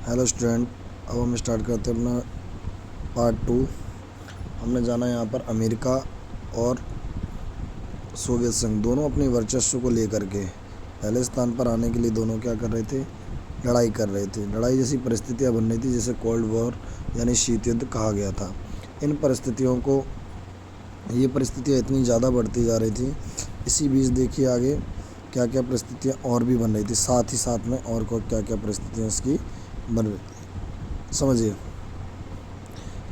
Hello student. अब हम start करते हैं अपना पार्ट 2। हमने जाना यहाँ पर अमेरिका और सोवियत संघ दोनों अपने वर्चस्व को लेकर के पहले स्थान पर आने के लिए दोनों क्या कर रहे थे, लड़ाई कर रहे थे। लड़ाई जैसी परिस्थितियाँ बन रही थी जिसे कोल्ड वॉर यानी शीत युद्ध कहा गया था। इन परिस्थितियों को ये परिस्थितियाँ इतनी ज़्यादा बढ़ती जा रही थी। इसी बीच देखिए आगे क्या क्या परिस्थितियाँ और भी बन रही थी, साथ ही साथ में और को क्या क्या परिस्थितियाँ इसकी बन रही थी। समझिए,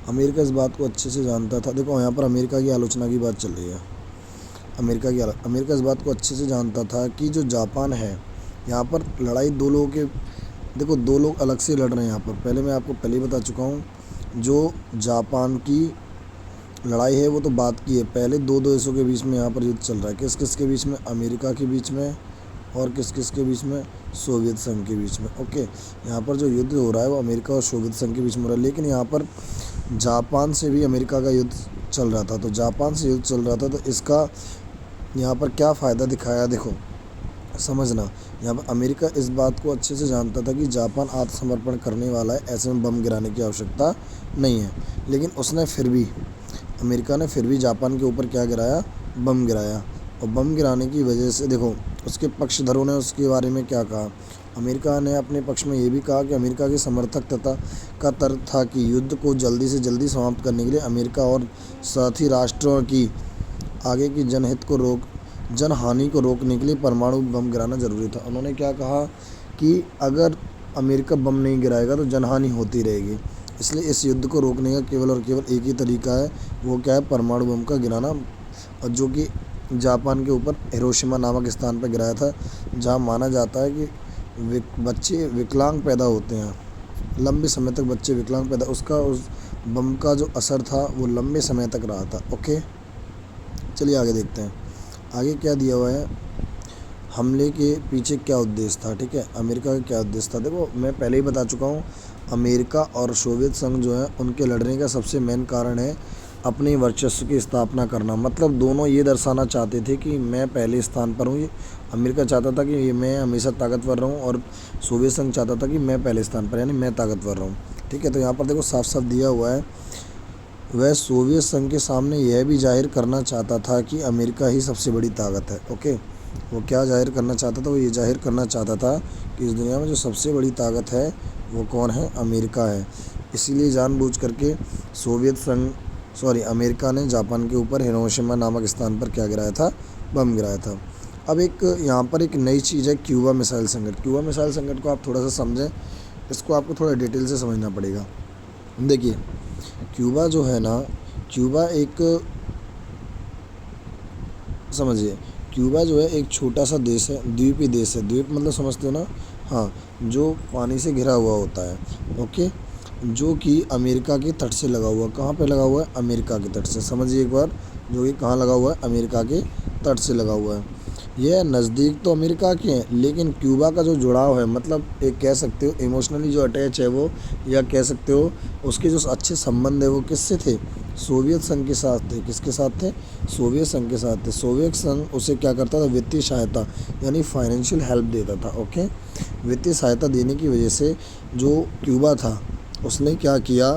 अमेरिका इस बात को अच्छे से जानता था। देखो यहाँ पर अमेरिका की आलोचना की बात चल रही है। अमेरिका इस बात को अच्छे से जानता था कि जो जापान है, यहाँ पर लड़ाई दो लोगों के, देखो दो लोग अलग से लड़ रहे हैं यहाँ पर। पहले मैं आपको पहले ही बता चुका हूँ, जो जापान की लड़ाई है वो तो बात की है। पहले दो देशों के बीच में यहाँ पर युद्ध चल रहा है। किस किस के बीच में? अमेरिका के बीच में और किस किस के बीच में? सोवियत संघ के बीच में। ओके, यहाँ पर जो युद्ध हो रहा है वो अमेरिका और सोवियत संघ के बीच में हो रहा है। लेकिन यहाँ पर जापान से भी अमेरिका का युद्ध चल रहा था। तो जापान से युद्ध चल रहा था, तो इसका यहाँ पर क्या फ़ायदा दिखाया, देखो समझना। यहाँ पर अमेरिका इस बात को अच्छे से जानता था कि जापान आत्मसमर्पण करने वाला है, ऐसे में बम गिराने की आवश्यकता नहीं है। लेकिन उसने फिर भी, अमेरिका ने फिर भी जापान के ऊपर क्या गिराया? बम गिराया। और बम गिराने की वजह से देखो उसके पक्षधरों ने उसके बारे में क्या कहा। अमेरिका ने अपने पक्ष में ये भी कहा कि अमेरिका के समर्थक तथा का तर्क था कि युद्ध को जल्दी से जल्दी समाप्त करने के लिए अमेरिका और साथी राष्ट्रों की आगे की जनहानि को रोकने के लिए परमाणु बम गिराना जरूरी था। उन्होंने क्या कहा कि अगर अमेरिका बम नहीं गिराएगा तो जनहानि होती रहेगी, इसलिए इस युद्ध को रोकने का केवल और केवल एक ही तरीका है, वो क्या है? परमाणु बम का गिराना। और जो कि जापान के ऊपर हिरोशिमा नामक स्थान पर गिराया था, जहाँ माना जाता है कि बच्चे विकलांग पैदा होते हैं, लंबे समय तक बच्चे विकलांग पैदा, उसका उस बम का जो असर था वो लंबे समय तक रहा था। ओके, चलिए आगे देखते हैं। आगे क्या दिया हुआ है, हमले के पीछे क्या उद्देश्य था। ठीक है, अमेरिका का क्या उद्देश्य था? देखो मैं पहले ही बता चुका हूँ, अमेरिका और सोवियत संघ जो है उनके लड़ने का सबसे मेन कारण है अपने वर्चस्व की स्थापना करना। मतलब दोनों ये दर्शाना चाहते थे कि मैं पहले स्थान पर हूँ। ये अमेरिका चाहता था कि ये मैं हमेशा ताकतवर रहूँ, और सोवियत संघ चाहता था कि मैं पहले स्थान पर, यानी मैं ताकतवर रहूँ। ठीक है, तो यहाँ पर देखो साफ साफ दिया हुआ है, वह सोवियत संघ के सामने यह भी जाहिर करना चाहता था कि अमेरिका ही सबसे बड़ी ताकत है। ओके, वो क्या जाहिर करना चाहता था? वो ये जाहिर करना चाहता था कि इस दुनिया में जो सबसे बड़ी ताकत है वो कौन है? अमेरिका है। इसीलिए जानबूझ करके अमेरिका ने जापान के ऊपर हिरोशिमा नामक स्थान पर क्या गिराया था? बम गिराया था। अब एक यहाँ पर एक नई चीज़ है, क्यूबा मिसाइल संकट। क्यूबा मिसाइल संकट को आप थोड़ा सा समझें, इसको आपको थोड़ा डिटेल से समझना पड़ेगा। देखिए क्यूबा जो है ना, क्यूबा एक, समझिए क्यूबा जो है एक छोटा सा देश है, द्वीपीय देश है। द्वीप मतलब समझते हो ना? हाँ, जो पानी से घिरा हुआ होता है। ओके, जो कि अमेरिका के तट से लगा हुआ। कहाँ पे लगा हुआ है? अमेरिका के तट से। समझिए एक बार, जो कि कहाँ लगा हुआ है? अमेरिका के तट से लगा हुआ है। यह नज़दीक तो अमेरिका के हैं, लेकिन क्यूबा का जो जुड़ाव है, मतलब एक कह सकते हो इमोशनली जो अटैच है वो, या कह सकते हो उसके जो अच्छे संबंध है वो किससे थे? सोवियत संघ के साथ थे। किसके साथ थे? सोवियत संघ के साथ थे। सोवियत संघ उसे क्या करता था? वित्तीय सहायता यानी फाइनेंशियल हेल्प देता था। ओके, वित्तीय सहायता देने की वजह से जो क्यूबा था उसने क्या किया,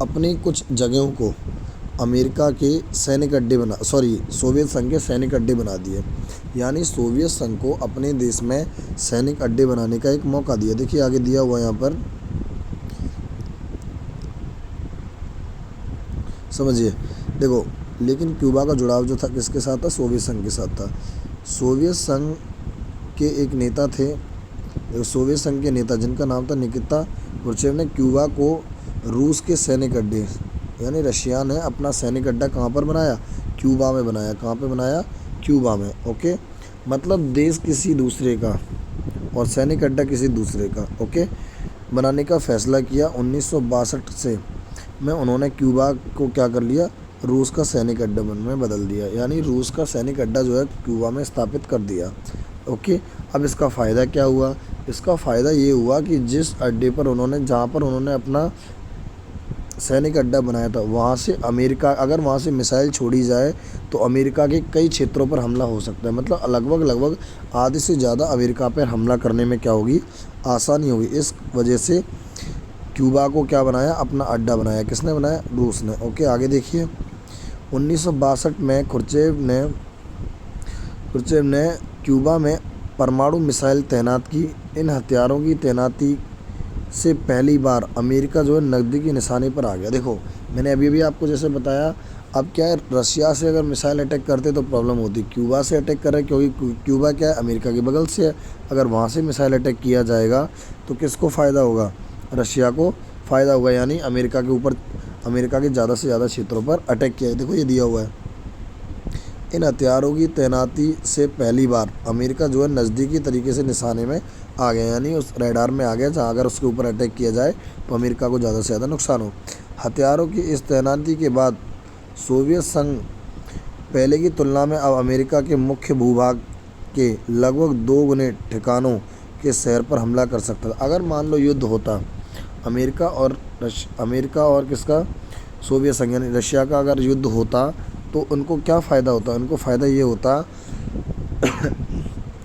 अपनी कुछ जगहों को अमेरिका के सैनिक अड्डे सोवियत संघ के सैनिक अड्डे बना दिए। यानी सोवियत संघ को अपने देश में सैनिक अड्डे बनाने का एक मौका दिया। देखिए आगे दिया हुआ यहाँ पर, समझिए। देखो, लेकिन क्यूबा का जुड़ाव जो था किसके साथ था? सोवियत संघ के साथ था। सोवियत संघ के एक नेता थे, सोवियत संघ के नेता जिनका नाम था निकिता क्रुश्चेव ने क्यूबा को रूस के सैनिक अड्डे, यानी रशिया ने अपना सैनिक अड्डा कहाँ पर बनाया? क्यूबा में बनाया। कहाँ पे बनाया? क्यूबा में। ओके, मतलब देश किसी दूसरे का और सैनिक अड्डा किसी दूसरे का, ओके, बनाने का फैसला किया। 1962 से में उन्होंने क्यूबा को क्या कर लिया? रूस का सैनिक अड्डा में बदल दिया। यानी रूस का सैनिक अड्डा जो है क्यूबा में स्थापित कर दिया। ओके, अब इसका फ़ायदा क्या हुआ? इसका फ़ायदा ये हुआ कि जिस अड्डे पर उन्होंने, जहाँ पर उन्होंने अपना सैनिक अड्डा बनाया था, वहाँ से अमेरिका, अगर वहाँ से मिसाइल छोड़ी जाए तो अमेरिका के कई क्षेत्रों पर हमला हो सकता है। मतलब लगभग आधे से ज़्यादा अमेरिका पर हमला करने में क्या होगी, आसानी होगी। इस वजह से क्यूबा को क्या बनाया, अपना अड्डा बनाया। किसने बनाया, रूस ने। ओके, आगे देखिए। 1962 में क्रुश्चेव ने क्यूबा में परमाणु मिसाइल तैनात की। इन हथियारों की तैनाती से पहली बार अमेरिका जो है नज़दीकी निशाने पर आ गया। देखो, मैंने अभी भी आपको जैसे बताया, अब क्या है, रशिया से अगर मिसाइल अटैक करते तो प्रॉब्लम होती, क्यूबा से अटैक कर रहे क्योंकि क्यूबा क्या है, अमेरिका के बगल से है। अगर वहाँ से मिसाइल अटैक किया जाएगा तो किसको फ़ायदा होगा, रशिया को फ़ायदा होगा, यानी अमेरिका के ऊपर, अमेरिका के ज़्यादा से ज़्यादा क्षेत्रों पर अटैक किया है। देखो ये दिया हुआ है। इन हथियारों की तैनाती से पहली बार अमेरिका जो है नज़दीकी तरीके से निशाने में आ गया, यानी उस रडार में आ गया जहाँ अगर उसके ऊपर अटैक किया जाए तो अमेरिका को ज़्यादा से ज़्यादा नुकसान हो। हथियारों की इस तैनाती के बाद सोवियत संघ पहले की तुलना में अब अमेरिका के मुख्य भूभाग के लगभग 2 गुने ठिकानों के शहर पर हमला कर सकता था। अगर मान लो युद्ध होता अमेरिका और किसका, सोवियत संघ यानी रशिया का अगर युद्ध होता तो उनको क्या फ़ायदा होता, उनको फ़ायदा ये होता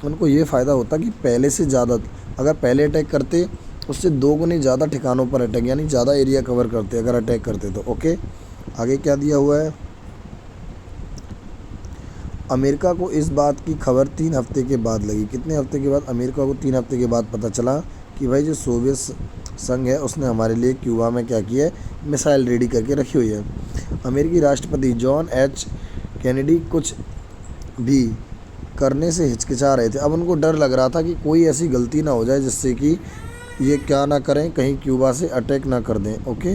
उनको ये फ़ायदा होता कि पहले से ज़्यादा, अगर पहले अटैक करते उससे 2 गुने ज़्यादा ठिकानों पर अटैक, यानी ज़्यादा एरिया कवर करते अगर अटैक करते तो। ओके, आगे क्या दिया हुआ है। अमेरिका को इस बात की खबर 3 हफ्ते के बाद लगी। कितने हफ्ते के बाद, अमेरिका को 3 हफ्ते के बाद पता चला कि भाई जो सोवियत संघ है उसने हमारे लिए क्यूबा में क्या किया है, मिसाइल रेडी करके रखी हुई है। अमेरिकी राष्ट्रपति जॉन एच कैनेडी कुछ भी करने से हिचकिचा रहे थे। अब उनको डर लग रहा था कि कोई ऐसी गलती ना हो जाए जिससे कि ये क्या ना करें, कहीं क्यूबा से अटैक ना कर दें। ओके,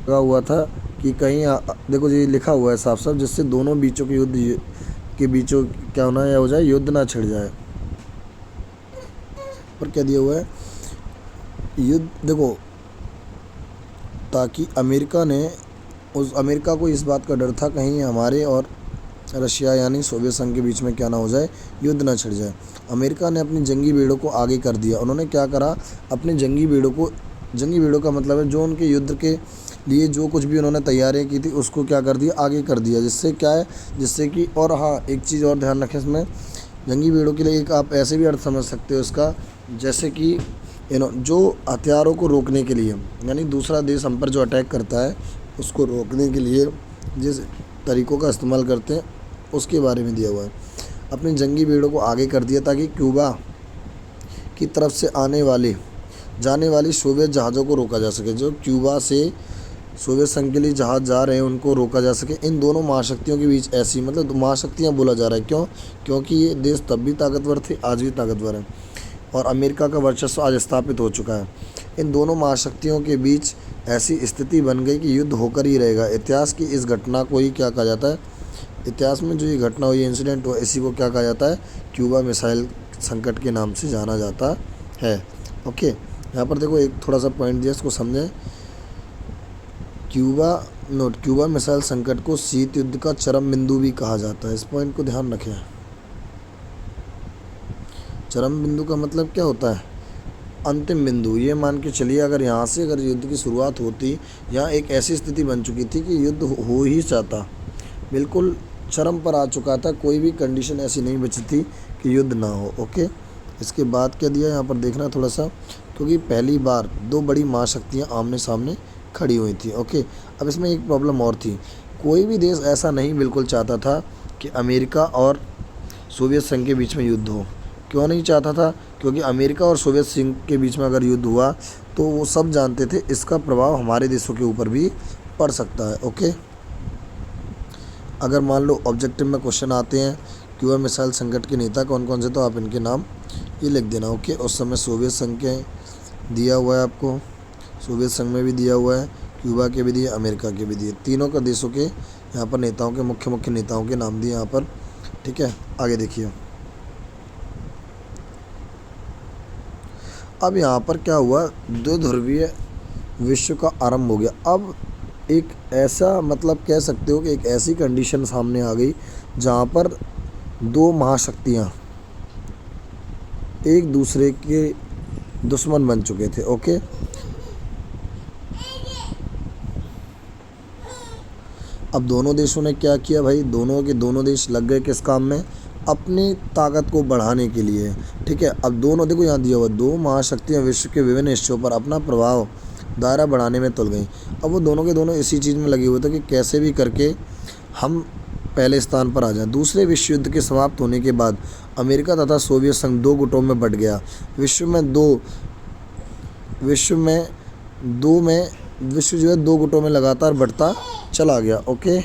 लगा हुआ था कि कहीं देखो ये लिखा हुआ है साफ साफ, जिससे दोनों बीचों के युद्ध के बीचों क्या होना या हो जाए, युद्ध ना छिड़ जाए। पर क्या दिया हुआ है, युद्ध, देखो, ताकि अमेरिका को इस बात का डर था कहीं हमारे और रशिया यानी सोवियत संघ के बीच में क्या ना हो जाए, युद्ध ना छिड़ जाए। अमेरिका ने अपनी जंगी बेड़ों को आगे कर दिया। उन्होंने क्या करा, अपने जंगी बेड़ों का मतलब है जो उनके युद्ध के लिए जो कुछ भी उन्होंने तैयारियां की थी उसको क्या कर दिया, आगे कर दिया। जिससे क्या है, जिससे कि, और हाँ एक चीज़ और ध्यान रखें इसमें, जंगी बेड़ों के लिए एक आप ऐसे भी अर्थ समझ सकते हो इसका, जैसे कि जो हथियारों को रोकने के लिए, यानी दूसरा देश हम पर जो अटैक करता है उसको रोकने के लिए जिस तरीक़ों का इस्तेमाल करते हैं उसके बारे में दिया हुआ है। अपने जंगी बेड़ों को आगे कर दिया ताकि क्यूबा की तरफ से जाने वाली सोवियत जहाज़ों को रोका जा सके। जो क्यूबा से सोवियत संघ के लिए जहाज़ जा रहे हैं उनको रोका जा सके। इन दोनों महाशक्तियों के बीच ऐसी, मतलब महाशक्तियाँ बोला जा रहा है, क्यों, क्योंकि ये देश तब भी ताकतवर थे, आज भी ताकतवर हैं, और अमेरिका का वर्चस्व आज स्थापित हो चुका है। इन दोनों महाशक्तियों के बीच ऐसी स्थिति बन गई कि युद्ध होकर ही रहेगा। इतिहास की इस घटना को ही क्या कहा जाता है, इतिहास में जो ये घटना हुई, इंसिडेंट हुआ, इसी को क्या कहा जाता है, क्यूबा मिसाइल संकट के नाम से जाना जाता है। ओके, यहाँ पर देखो एक थोड़ा सा पॉइंट दिया, इसको समझें। क्यूबा मिसाइल संकट को शीत युद्ध का चरम बिंदु भी कहा जाता है। इस पॉइंट को ध्यान रखें। चरम बिंदु का मतलब क्या होता है, अंतिम बिंदु। ये मान के चलिए अगर यहाँ से अगर युद्ध की शुरुआत होती, यहाँ एक ऐसी स्थिति बन चुकी थी कि युद्ध हो ही जाता, बिल्कुल चरम पर आ चुका था, कोई भी कंडीशन ऐसी नहीं बची थी कि युद्ध ना हो। ओके, इसके बाद क्या दिया यहाँ पर देखना थोड़ा सा, क्योंकि पहली बार 2 बड़ी महाशक्तियाँ आमने सामने खड़ी हुई थी। ओके, अब इसमें एक प्रॉब्लम और थी, कोई भी देश ऐसा नहीं बिल्कुल चाहता था कि अमेरिका और सोवियत संघ के बीच में युद्ध हो। क्यों नहीं चाहता था, क्योंकि अमेरिका और सोवियत संघ के बीच में अगर युद्ध हुआ तो वो सब जानते थे इसका प्रभाव हमारे देशों के ऊपर भी पड़ सकता है। ओके, अगर मान लो ऑब्जेक्टिव में क्वेश्चन आते हैं क्यूबा मिसाइल संकट के नेता कौन कौन से, तो आप इनके नाम ये लिख देना। ओके, उस समय सोवियत संघ के दिया हुआ है आपको, सोवियत संघ में भी दिया हुआ है, क्यूबा के भी दिए, अमेरिका के भी दिए, तीनों का देशों के यहाँ पर नेताओं के मुख्य नेताओं के नाम दिए यहाँ पर। ठीक है, आगे देखिए। अब यहाँ पर क्या हुआ, 2 ध्रुवीय विश्व का आरंभ हो गया। अब एक ऐसा, मतलब कह सकते हो कि एक ऐसी कंडीशन सामने आ गई जहाँ पर 2 महाशक्तियाँ एक दूसरे के दुश्मन बन चुके थे। ओके, अब दोनों देशों ने क्या किया भाई, दोनों के दोनों देश लग गए किस काम में, अपनी ताकत को बढ़ाने के लिए। ठीक है, अब दोनों, देखो यहाँ दिया हुआ, दो महाशक्तियाँ विश्व के विभिन्न हिस्सों पर अपना प्रभाव दायरा बढ़ाने में तुल गई। अब वो दोनों के दोनों इसी चीज़ में लगे हुए थे कि कैसे भी करके हम पहले स्थान पर आ जाएं। दूसरे विश्व युद्ध के समाप्त होने के बाद अमेरिका तथा सोवियत संघ दो गुटों में बंट गया। विश्व जो है दो गुटों में लगातार बढ़ता चला गया। ओके।